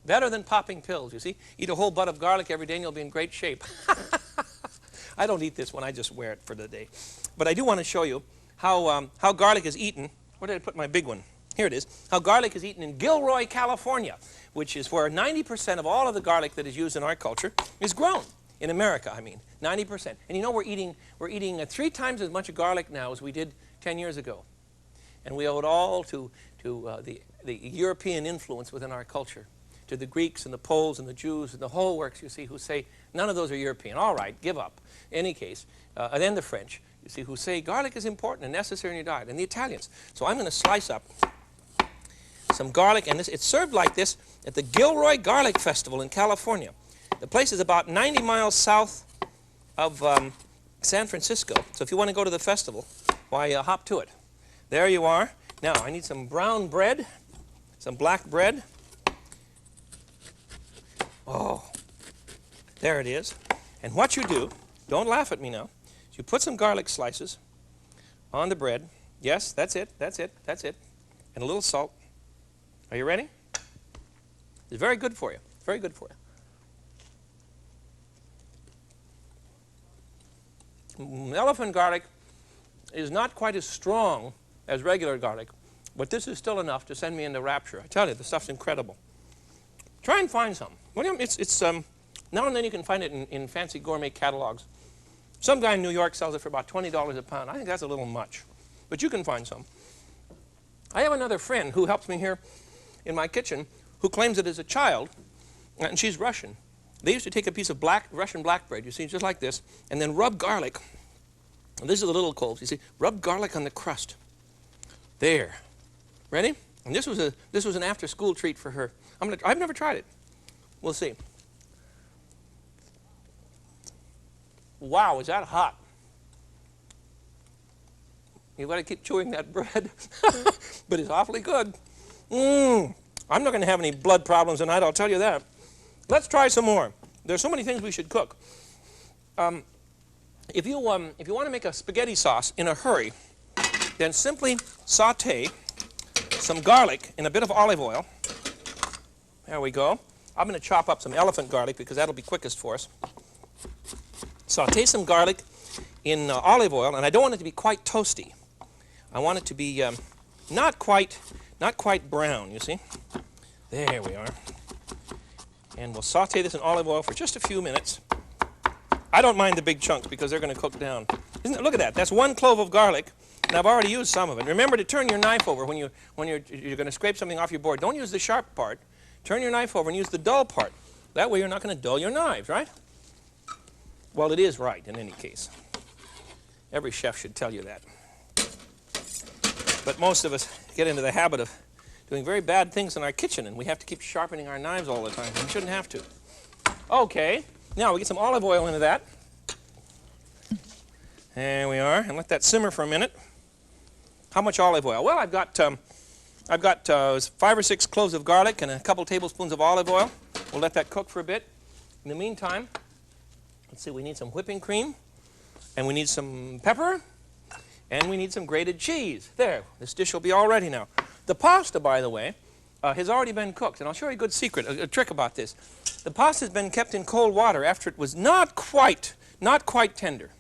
Better than popping pills, you see. Eat a whole butt of garlic every day and you'll be in great shape. I don't eat this one, I just wear it for the day. But I do want to show you how garlic is eaten. Where did I put my big one? Here it is. How garlic is eaten in Gilroy, California, which is where 90% of all of the garlic that is used in our culture is grown. In America, I mean, 90%. And you know we're eating 3 times as much garlic now as we did 10 years ago. And we owe it all to the European influence within our culture. To the Greeks and the Poles and the Jews and the whole works, you see, who say, none of those are European. All right, give up. In any case, and then the French, you see, who say garlic is important and necessary in your diet. And the Italians. So I'm going to slice up some garlic, and it's served like this at the Gilroy Garlic Festival in California. The place is about 90 miles south of San Francisco. So if you want to go to the festival, why, hop to it. There you are. Now, I need some brown bread, some black bread. Oh, there it is. And what you do, don't laugh at me now, is you put some garlic slices on the bread. Yes, that's it, that's it, that's it. And a little salt. Are you ready? It's very good for you. Very good for you. Elephant garlic is not quite as strong as regular garlic, but this is still enough to send me into rapture. I tell you, the stuff's incredible. Try and find some. Well, it's now and then you can find it in fancy gourmet catalogs. Some guy in New York sells it for about $20 a pound. I think that's a little much, but you can find some. I have another friend who helps me here in my kitchen who claims that as a child, and she's Russian, they used to take a piece of Russian black bread, you see, just like this, and then rub garlic. And these are the little coals, you see. Rub garlic on the crust. There. Ready? And this was an after-school treat for her. I've never tried it. We'll see. Wow, is that hot? You've got to keep chewing that bread. But it's awfully good. I'm not going to have any blood problems tonight, I'll tell you that. Let's try some more. There's so many things we should cook. If you want to make a spaghetti sauce in a hurry, then simply saute some garlic in a bit of olive oil. There we go. I'm going to chop up some elephant garlic because that'll be quickest for us. Saute some garlic in olive oil, and I don't want it to be quite toasty. I want it to be not quite brown, you see. There we are. And we'll saute this in olive oil for just a few minutes. I don't mind the big chunks because they're going to cook down. Look at that. That's 1 clove of garlic, and I've already used some of it. Remember to turn your knife over when you're going to scrape something off your board. Don't use the sharp part. Turn your knife over and use the dull part. That way you're not going to dull your knives, right? Well, it is right in any case. Every chef should tell you that. But most of us get into the habit of doing very bad things in our kitchen, and we have to keep sharpening our knives all the time. We shouldn't have to. Okay, now we get some olive oil into that. There we are, and let that simmer for a minute. How much olive oil? Well, I've got 5 or 6 cloves of garlic and a couple tablespoons of olive oil. We'll let that cook for a bit. In the meantime, let's see, we need some whipping cream, and we need some pepper, and we need some grated cheese. There, this dish will be all ready now. The pasta, by the way, has already been cooked, and I'll show you a good secret, a trick about this. The pasta has been kept in cold water after it was not quite tender,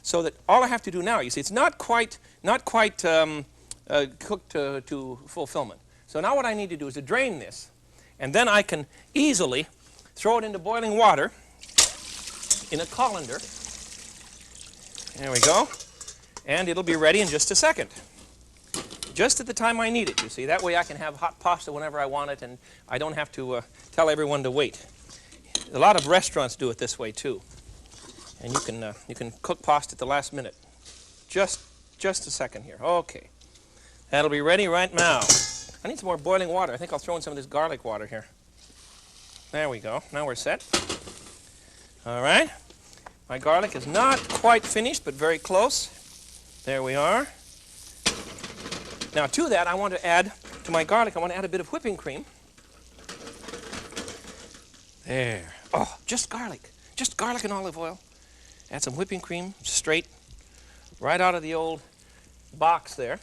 so that all I have to do now, you see, it's not quite cooked to fulfillment. So now what I need to do is to drain this, and then I can easily throw it into boiling water in a colander. There we go. And it'll be ready in just a second. Just at the time I need it, you see. That way I can have hot pasta whenever I want it, and I don't have to tell everyone to wait. A lot of restaurants do it this way too. And you can cook pasta at the last minute. Just a second here. Okay. That'll be ready right now. I need some more boiling water. I think I'll throw in some of this garlic water here. There we go. Now we're set. All right. My garlic is not quite finished, but very close. There we are. Now to that, I want to add, to my garlic, I want to add a bit of whipping cream. There. Oh, just garlic. Just garlic and olive oil. Add some whipping cream, straight, right out of the old box there.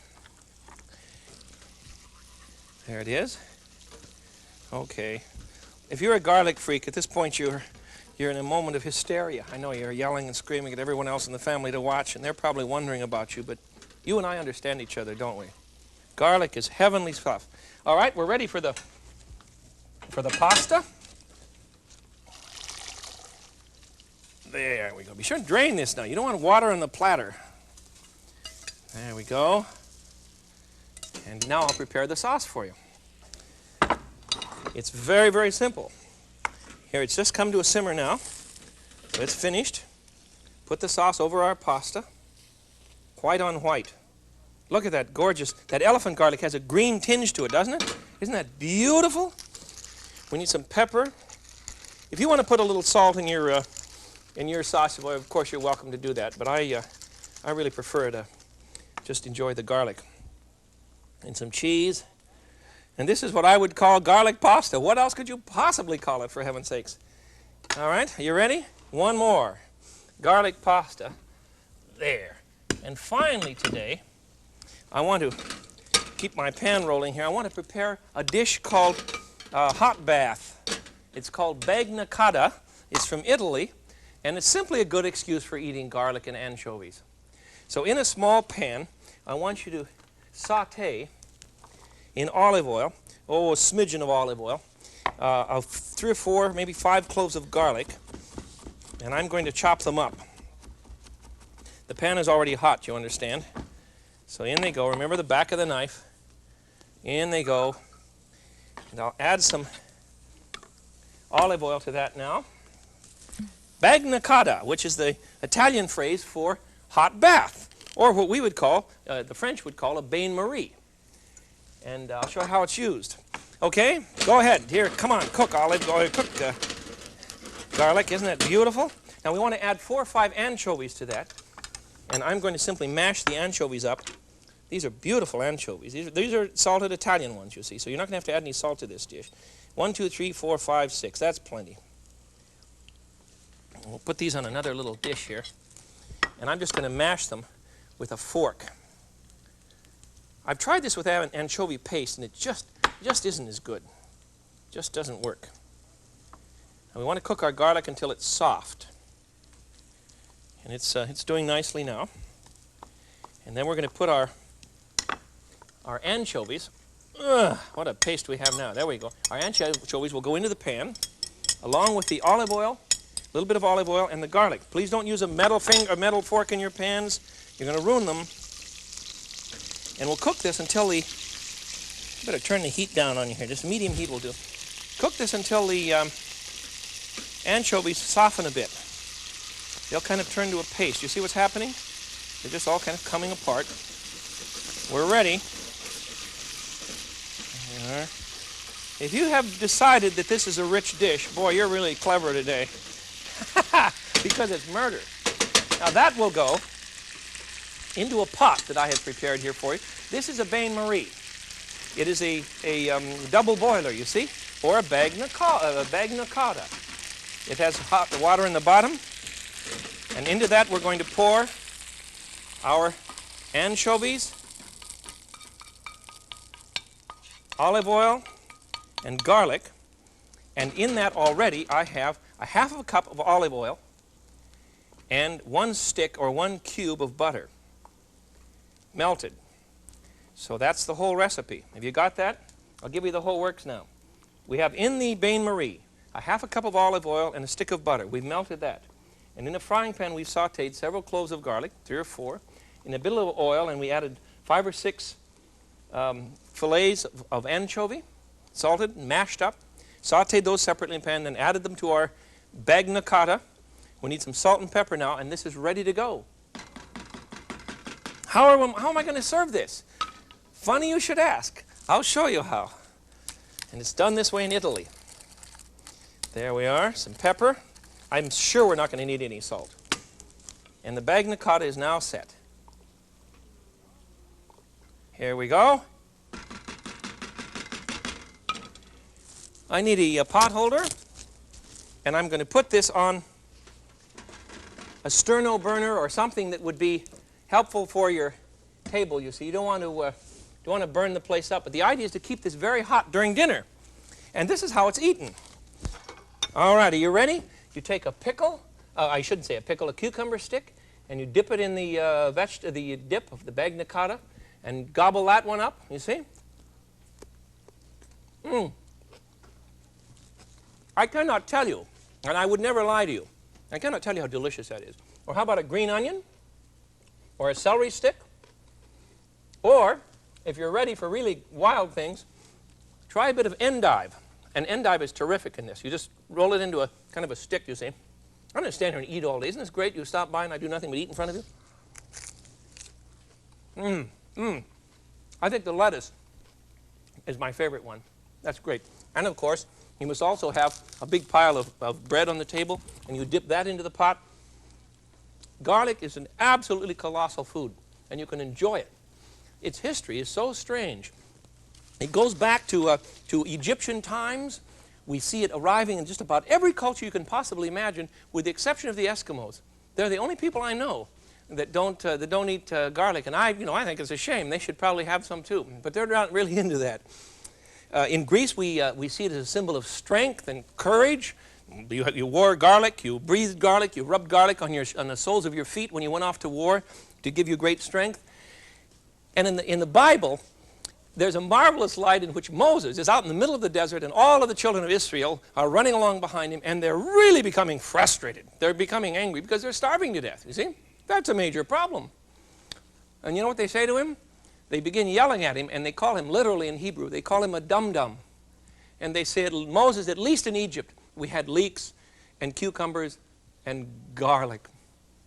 There it is. Okay. If you're a garlic freak, at this point you're in a moment of hysteria. I know you're yelling and screaming at everyone else in the family to watch, and they're probably wondering about you, but you and I understand each other, don't we? Garlic is heavenly stuff. All right, we're ready for the pasta. There we go. Be sure to drain this now. You don't want water on the platter. There we go. And now I'll prepare the sauce for you. It's very, very simple. Here, it's just come to a simmer now. So it's finished. Put the sauce over our pasta. White on white. Look at that gorgeous, that elephant garlic has a green tinge to it, doesn't it? Isn't that beautiful? We need some pepper. If you want to put a little salt in your sauce, well, of course you're welcome to do that, but I really prefer to just enjoy the garlic. And some cheese. And this is what I would call garlic pasta. What else could you possibly call it, for heaven's sakes? All right, are you ready? One more. Garlic pasta. There. And finally today, I want to keep my pan rolling here. I want to prepare a dish called hot bath. It's called bagna cotta. It's from Italy, and it's simply a good excuse for eating garlic and anchovies. So in a small pan, I want you to saute in olive oil, a smidgen of olive oil, of 3 or 4, maybe 5 cloves of garlic, and I'm going to chop them up. The pan is already hot, you understand. So in they go. Remember the back of the knife. In they go. And I'll add some olive oil to that now. Bagna cotta, which is the Italian phrase for hot bath, or what we would call, the French would call a bain-marie. And I'll show you how it's used. Okay, go ahead. Here, come on, cook olive oil, cook garlic. Isn't that beautiful? Now we want to add 4 or 5 anchovies to that. And I'm going to simply mash the anchovies up. These are beautiful anchovies. These are salted Italian ones, you see. So you're not going to have to add any salt to this dish. 1, 2, 3, 4, 5, 6. That's plenty. We'll put these on another little dish here. And I'm just going to mash them with a fork. I've tried this with anchovy paste, and it just isn't as good. Just doesn't work. And we want to cook our garlic until it's soft. And it's doing nicely now. And then we're going to put our anchovies. What a paste we have now. There we go. Our anchovies will go into the pan, along with the olive oil, a little bit of olive oil, and the garlic. Please don't use a metal fork in your pans. You're going to ruin them. And we'll cook this until better turn the heat down on you here. Just medium heat will do. Cook this until the anchovies soften a bit. They'll kind of turn to a paste. You see what's happening? They're just all kind of coming apart. We're ready. If you have decided that this is a rich dish, boy, you're really clever today. Because it's murder. Now that will go into a pot that I have prepared here for you. This is a bain-marie. It is a double boiler, you see, or a bagna cotta. It has hot water in the bottom, and into that we're going to pour our anchovies, olive oil, and garlic. And in that already I have a half of a cup of olive oil and 1 stick or 1 cube of butter. Melted. So that's the whole recipe. Have you got that? I'll give you the whole works now. We have in the bain-marie a half a cup of olive oil and a stick of butter. We've melted that. And in a frying pan we've sauteed several cloves of garlic, 3 or 4, in a bit of oil, and we added 5 or 6 fillets of anchovy, salted and mashed up, sauteed those separately in a pan, then added them to our bagna cotta. We need some salt and pepper now, and this is ready to go. How am I going to serve this? Funny you should ask. I'll show you how. And it's done this way in Italy. There we are, some pepper. I'm sure we're not going to need any salt. And the bagna cotta is now set. Here we go. I need a pot holder, and I'm going to put this on a sterno burner or something that would be helpful for your table. You see, you don't want to burn the place up. But the idea is to keep this very hot during dinner. And this is how it's eaten. All right, are you ready? You take a pickle, I shouldn't say a pickle, a cucumber stick, and you dip it in the the dip of the bagna cotta, and gobble that one up, you see? I cannot tell you, and I would never lie to you, I cannot tell you how delicious that is. Or how about a green onion? Or a celery stick? Or, if you're ready for really wild things, try a bit of endive. And endive is terrific in this. You just roll it into a kind of a stick, you see. I'm going to stand here and eat all day. Isn't this great? You stop by and I do nothing but eat in front of you. I think the lettuce is my favorite one. That's great. And of course, you must also have a big pile of bread on the table, and you dip that into the pot. Garlic is an absolutely colossal food, and you can enjoy it. Its history is so strange. It goes back to Egyptian times. We see it arriving in just about every culture you can possibly imagine, with the exception of the Eskimos. They're the only people I know that don't eat garlic, and I think it's a shame. They should probably have some too, but they're not really into that. In Greece, we see it as a symbol of strength and courage. You wore garlic, you breathed garlic, you rubbed garlic on the soles of your feet when you went off to war to give you great strength. And in the Bible, there's a marvelous light in which Moses is out in the middle of the desert, and all of the children of Israel are running along behind him, and they're really becoming frustrated. They're becoming angry because they're starving to death, you see? That's a major problem. And you know what they say to him? They begin yelling at him, and they call him, literally in Hebrew, they call him a dum-dum. And they say, Moses, at least in Egypt, we had leeks and cucumbers and garlic.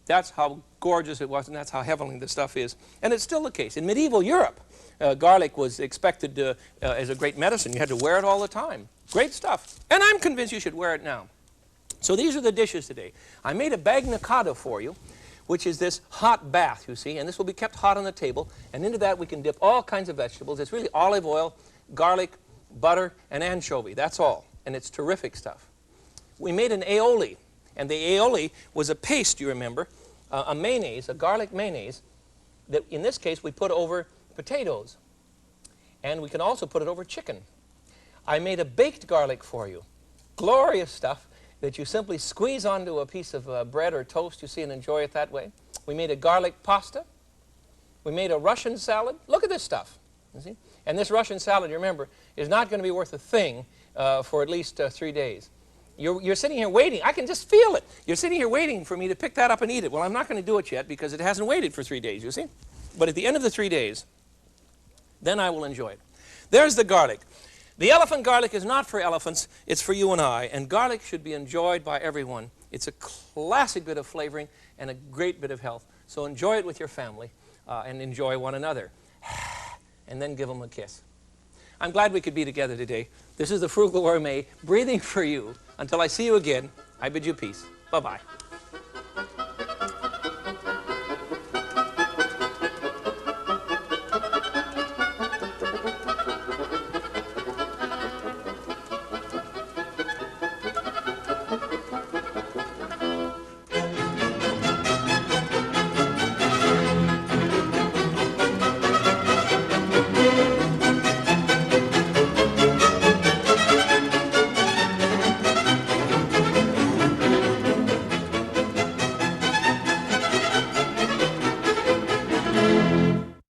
That's how gorgeous it was, and that's how heavenly the stuff is. And it's still the case. In medieval Europe, garlic was expected as a great medicine. You had to wear it all the time. Great stuff. And I'm convinced you should wear it now. So these are the dishes today. I made a bagna cotta for you, which is this hot bath, you see, and this will be kept hot on the table, and into that we can dip all kinds of vegetables. It's really olive oil, garlic, butter, and anchovy. That's all, and it's terrific stuff. We made an aioli, and the aioli was a paste, you remember, a mayonnaise, a garlic mayonnaise, that in this case we put over potatoes, and we can also put it over chicken. I made a baked garlic for you, glorious stuff, that you simply squeeze onto a piece of bread or toast, you see, and enjoy it that way. We made a garlic pasta. We made a Russian salad. Look at this stuff, you see. And this Russian salad, you remember, is not going to be worth a thing for at least 3 days. You're sitting here waiting. I can just feel it. You're sitting here waiting for me to pick that up and eat it. Well, I'm not going to do it yet because it hasn't waited for 3 days, you see. But at the end of the 3 days, then I will enjoy it. There's the garlic. The elephant garlic is not for elephants, it's for you and I, and garlic should be enjoyed by everyone. It's a classic bit of flavoring and a great bit of health. So enjoy it with your family and enjoy one another. And then give them a kiss. I'm glad we could be together today. This is the Frugal Gourmet breathing for you. Until I see you again, I bid you peace. Bye-bye.